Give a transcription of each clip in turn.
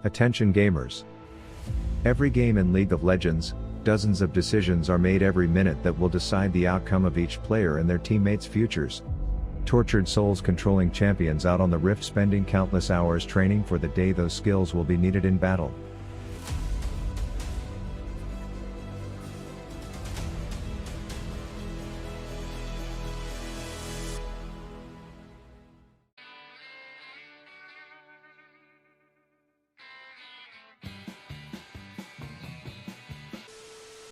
Attention gamers. Every game in League of Legends, dozens of decisions are made every minute that will decide the outcome of each player and their teammates' futures. Tortured souls controlling champions out on the rift, spending countless hours training for the day those skills will be needed in battle.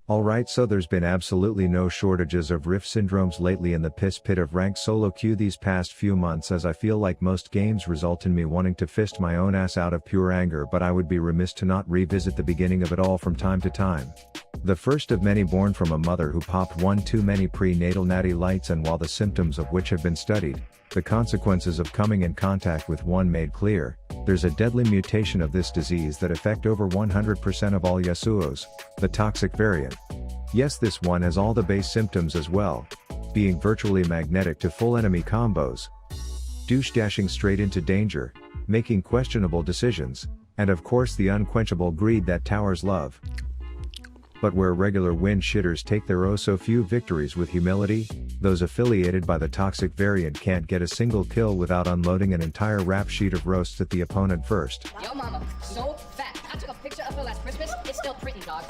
Alright, so there's been absolutely no shortages of rift syndromes lately in the piss pit of ranked solo queue these past few months, as I feel like most games result in me wanting to fist my own ass out of pure anger, but I would be remiss to not revisit the beginning of it all from time to time. The first of many born from a mother who popped one too many prenatal natty lights, and while the symptoms of which have been studied, the consequences of coming in contact with one made clear, there's a deadly mutation of this disease that affect over 100% of all Yasuos, the toxic variant. Yes, this one has all the base symptoms as well, being virtually magnetic to full enemy combos, douche dashing straight into danger, making questionable decisions, and of course the unquenchable greed that towers love. But where regular win shitters take their oh so few victories with humility, those affiliated by the toxic variant can't get a single kill without unloading an entire rap sheet of roasts at the opponent first. Yo mama, so fat. I took a picture of her last Christmas. It's still pretty, dog.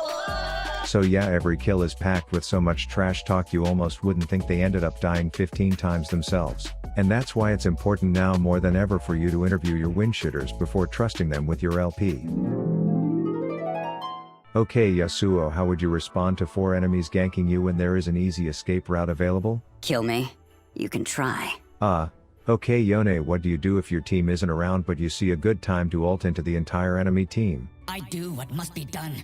So yeah, every kill is packed with so much trash talk you almost wouldn't think they ended up dying 15 times themselves. And that's why it's important now more than ever for you to interview your win shitters before trusting them with your LP. Okay Yasuo, how would you respond to 4 enemies ganking you when there is an easy escape route available? Kill me. You can try. Okay Yone, what do you do if your team isn't around but you see a good time to ult into the entire enemy team? I do what must be done.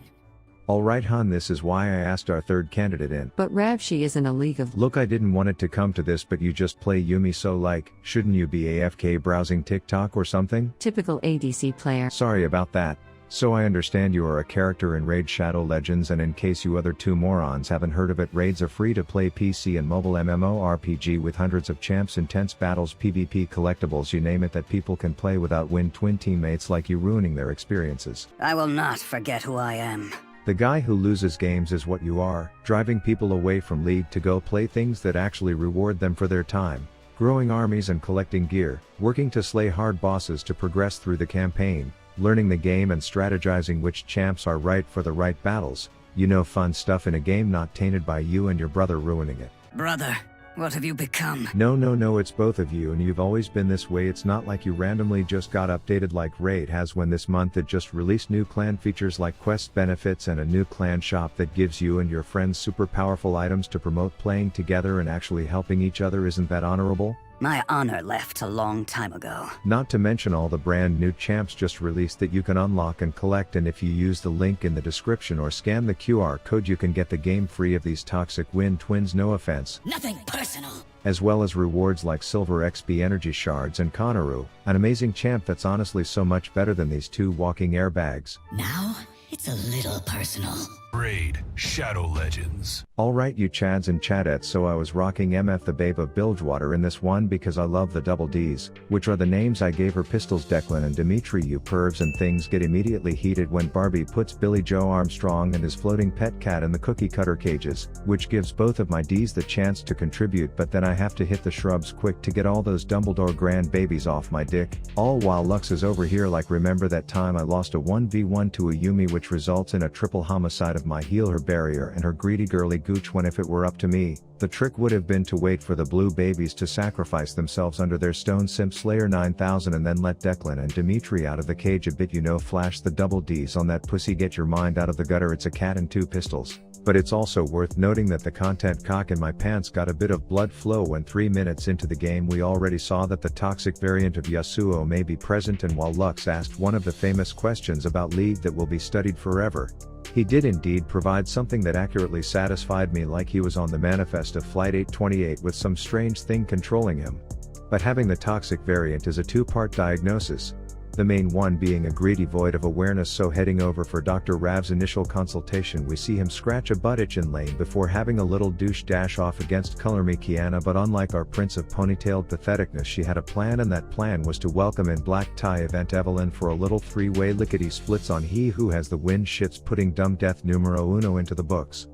Alright hun, this is why I asked our third candidate in. But Rav, she is in a league of— Look, I didn't want it to come to this, but you just play Yumi, so like, shouldn't you be AFK browsing TikTok or something? typical ADC player. Sorry about that. So I understand you are a character in Raid Shadow Legends, and in case you other two morons haven't heard of it, Raid's a free-to-play PC and mobile MMORPG with hundreds of champs, intense battles, PvP, collectibles, you name it, that people can play without win twin teammates like you ruining their experiences. I will not forget who I am. The guy who loses games is what you are, driving people away from League to go play things that actually reward them for their time, growing armies and collecting gear, working to slay hard bosses to progress through the campaign, learning the game and strategizing which champs are right for the right battles, you know, fun stuff in a game not tainted by you and your brother ruining it. Brother, what have you become? No, it's both of you, and you've always been this way. It's not like you randomly just got updated like Raid has, when this month it just released new clan features like quest benefits and a new clan shop that gives you and your friends super powerful items to promote playing together and actually helping each other. Isn't that honorable? My honor left a long time ago. Not to mention all the brand new champs just released that you can unlock and collect, and if you use the link in the description or scan the QR code, you can get the game free of these toxic win twins, no offense. Nothing personal. As well as rewards like silver XP energy shards and Konaru, an amazing champ that's honestly so much better than these two walking airbags. Now, it's a little personal. Raid Shadow Legends. Alright you chads and chadettes, so I was rocking MF the Babe of Bilgewater in this one because I love the double Ds, which are the names I gave her pistols. Declan and Dimitri, you pervs, and things get immediately heated when Barbie puts Billy Joe Armstrong and his floating pet cat in the cookie cutter cages, which gives both of my Ds the chance to contribute, but then I have to hit the shrubs quick to get all those Dumbledore grand babies off my dick, all while Lux is over here like, remember that time I lost a 1v1 to a Yumi, which results in a triple homicide of my heal her barrier and her greedy girly gooch, when if it were up to me, the trick would have been to wait for the blue babies to sacrifice themselves under their stone simp Slayer 9000 and then let Declan and Dimitri out of the cage a bit, you know, flash the double Ds on that pussy, get your mind out of the gutter. It's a cat and 2 pistols. But it's also worth noting that the content cock in my pants got a bit of blood flow when 3 minutes into the game we already saw that the toxic variant of Yasuo may be present, and while Lux asked one of the famous questions about League that will be studied forever, he did indeed provide something that accurately satisfied me, like he was on the manifest of Flight 828 with some strange thing controlling him. But having the toxic variant is a 2-part diagnosis. The main one being a greedy void of awareness, so heading over for Dr. Rav's initial consultation we see him scratch a butt itch in lane before having a little douche dash off against Color Me Kiana, but unlike our prince of ponytailed patheticness, she had a plan, and that plan was to welcome in black tie event Evelyn for a little three-way lickety splits on he who has the win shits, putting dumb death numero uno into the books.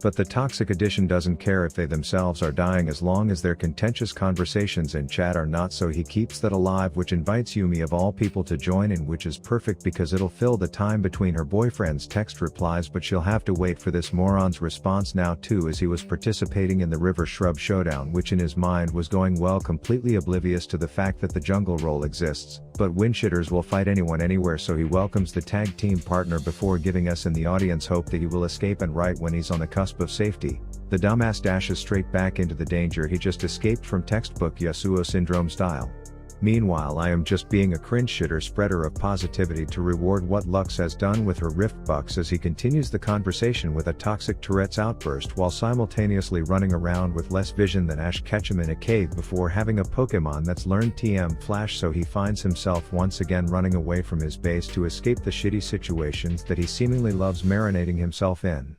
But the toxic edition doesn't care if they themselves are dying as long as their contentious conversations in chat are not, so he keeps that alive, which invites Yumi of all people to join in, which is perfect because it'll fill the time between her boyfriend's text replies, but she'll have to wait for this moron's response now too, as he was participating in the River Shrub Showdown, which in his mind was going well, completely oblivious to the fact that the jungle role exists, but winshitters will fight anyone anywhere, so he welcomes the tag team partner before giving us in the audience hope that he will escape, and right when he's on the cusp of safety, the dumbass dashes straight back into the danger he just escaped from, textbook Yasuo syndrome style. Meanwhile, I am just being a cringe shitter spreader of positivity to reward what Lux has done with her Rift Bucks as he continues the conversation with a toxic Tourette's outburst while simultaneously running around with less vision than Ash Ketchum in a cave before having a Pokemon that's learned TM Flash, so he finds himself once again running away from his base to escape the shitty situations that he seemingly loves marinating himself in.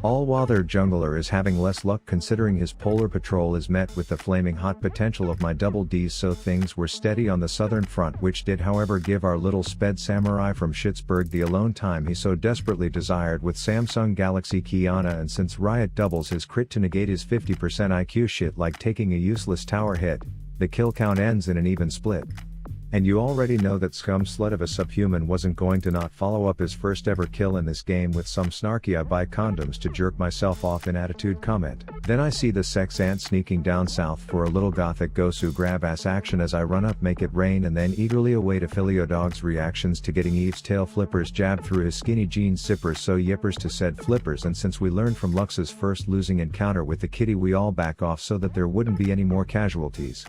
All while their jungler is having less luck, considering his polar patrol is met with the flaming hot potential of my double Ds, so things were steady on the southern front, which did however give our little sped samurai from Schittsburg the alone time he so desperately desired with Samsung Galaxy Kiana, and since Riot doubles his crit to negate his 50% IQ shit like taking a useless tower hit, the kill count ends in an even split. And you already know that scum slut of a subhuman wasn't going to not follow up his first ever kill in this game with some snarky "I buy condoms to jerk myself off" in attitude comment. Then I see the sex ant sneaking down south for a little gothic Gosu grab ass action as I run up, make it rain, and then eagerly await Affilio Dog's reactions to getting Eve's tail flippers jabbed through his skinny jeans zippers, so yippers to said flippers. And since we learned from Lux's first losing encounter with the kitty, we all back off so that there wouldn't be any more casualties.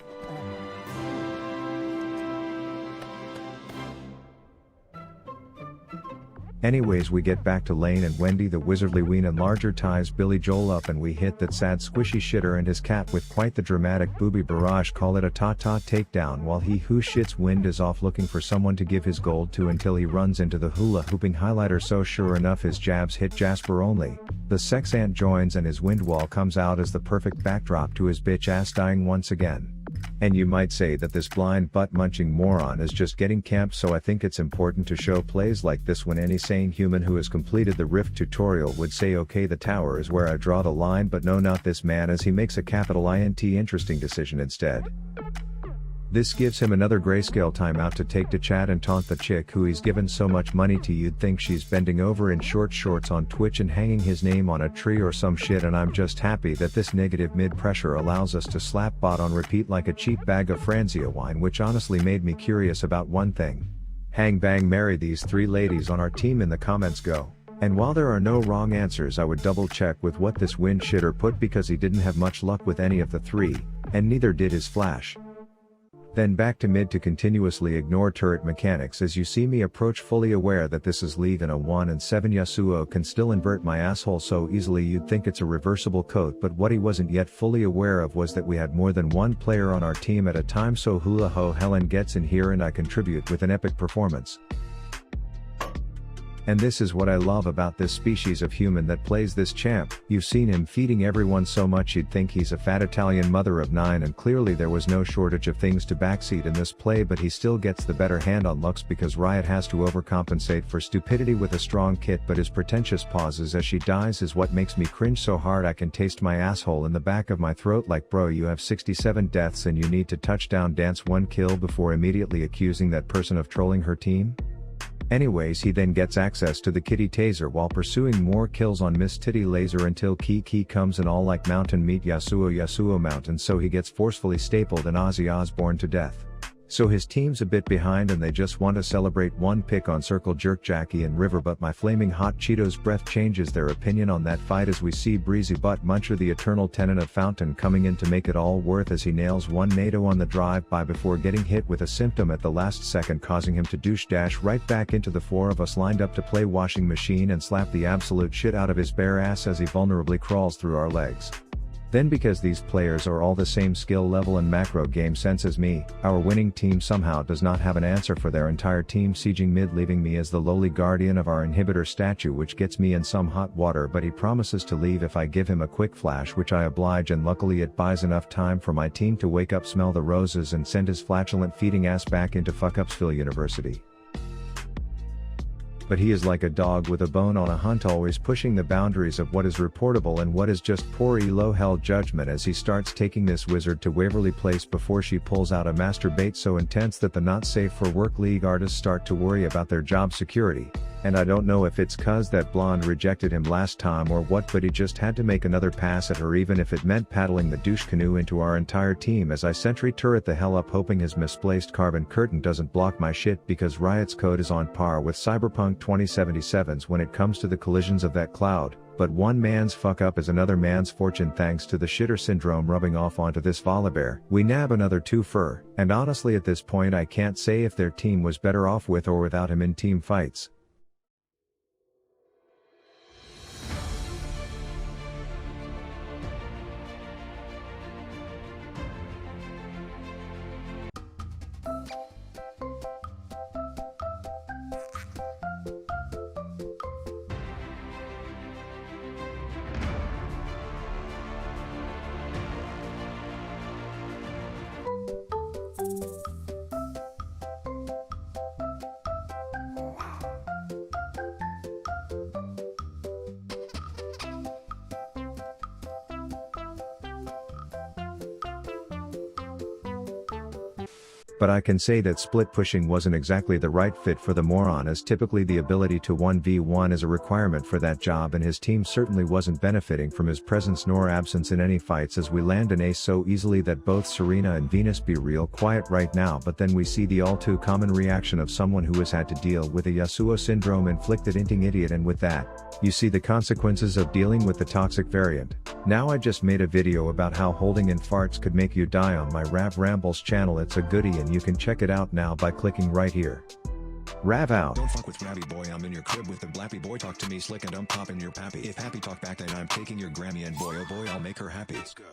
Anyways, we get back to lane and Wendy the Wizardly Ween enlarger ties Billy Joel up, and we hit that sad squishy shitter and his cat with quite the dramatic booby barrage, call it a ta-ta takedown, while he who shits wind is off looking for someone to give his gold to until he runs into the hula hooping highlighter, so sure enough his jabs hit Jasper only. The sex ant joins and his wind wall comes out as the perfect backdrop to his bitch ass dying once again. And you might say that this blind butt-munching moron is just getting camped, so I think it's important to show plays like this when any sane human who has completed the Rift tutorial would say okay, the tower is where I draw the line, but no, not this man, as he makes a capital INT interesting decision instead. This gives him another grayscale timeout to take to chat and taunt the chick who he's given so much money to. You'd think she's bending over in short shorts on Twitch and hanging his name on a tree or some shit, and I'm just happy that this negative mid-pressure allows us to slap bot on repeat like a cheap bag of Franzia wine, which honestly made me curious about one thing. Hang bang marry these three ladies on our team in the comments, go. And while there are no wrong answers, I would double check with what this wind shitter put, because he didn't have much luck with any of the three, and neither did his flash. Then back to mid to continuously ignore turret mechanics as you see me approach, fully aware that this is League and a 1-7 Yasuo can still invert my asshole so easily you'd think it's a reversible coat, but what he wasn't yet fully aware of was that we had more than one player on our team at a time, so hula ho Helen gets in here and I contribute with an epic performance. And this is what I love about this species of human that plays this champ. You've seen him feeding everyone so much you'd think he's a fat Italian mother of 9, and clearly there was no shortage of things to backseat in this play, but he still gets the better hand on Lux because Riot has to overcompensate for stupidity with a strong kit, but his pretentious pauses as she dies is what makes me cringe so hard I can taste my asshole in the back of my throat like, bro, you have 67 deaths and you need to touchdown dance 1 kill before immediately accusing that person of trolling her team? Anyways, he then gets access to the kitty taser while pursuing more kills on Miss Titty Laser until Kiki comes and all like Mountain meet Yasuo Mountain, so he gets forcefully stapled and Ozzy Osbourne to death. So his team's a bit behind and they just want to celebrate one pick on Circle Jerk Jackie and River, but my flaming hot Cheetos breath changes their opinion on that fight as we see Breezy Butt Muncher the eternal tenant of Fountain coming in to make it all worth as he nails one NATO on the drive-by before getting hit with a symptom at the last second, causing him to douche dash right back into the 4 of us lined up to play washing machine and slap the absolute shit out of his bare ass as he vulnerably crawls through our legs. Then because these players are all the same skill level and macro game sense as me, our winning team somehow does not have an answer for their entire team sieging mid, leaving me as the lowly guardian of our inhibitor statue, which gets me in some hot water, but he promises to leave if I give him a quick flash, which I oblige, and luckily it buys enough time for my team to wake up, smell the roses, and send his flatulent feeding ass back into Fuckupsville University. But he is like a dog with a bone on a hunt, always pushing the boundaries of what is reportable and what is just poor low hell judgment, as he starts taking this wizard to Waverly Place before she pulls out a masturbate so intense that the not safe for work league artists start to worry about their job security. And I don't know if it's cause that blonde rejected him last time or what, but he just had to make another pass at her, even if it meant paddling the douche canoe into our entire team, as I sentry turret the hell up, hoping his misplaced carbon curtain doesn't block my shit, because Riot's code is on par with Cyberpunk 2077's when it comes to the collisions of that cloud. But one man's fuck up is another man's fortune, thanks to the shitter syndrome rubbing off onto this volibear. We nab another 2 fur, and honestly at this point I can't say if their team was better off with or without him in team fights. But I can say that split pushing wasn't exactly the right fit for the moron, as typically the ability to 1v1 is a requirement for that job, and his team certainly wasn't benefiting from his presence nor absence in any fights, as we land an ace so easily that both Serena and Venus be real quiet right now. But then we see the all too common reaction of someone who has had to deal with a Yasuo syndrome inflicted inting idiot, and with that, you see the consequences of dealing with the toxic variant. Now I just made a video about how holding in farts could make you die on my Rav Rambles channel. It's a goodie and you can check it out now by clicking right here. Rav out. Don't fuck with Ravy boy, I'm in your crib with the blappy boy, talk to me slick and I'm popping your pappy. If happy talk back then I'm taking your Grammy, and boy oh boy I'll make her happy. Let's go.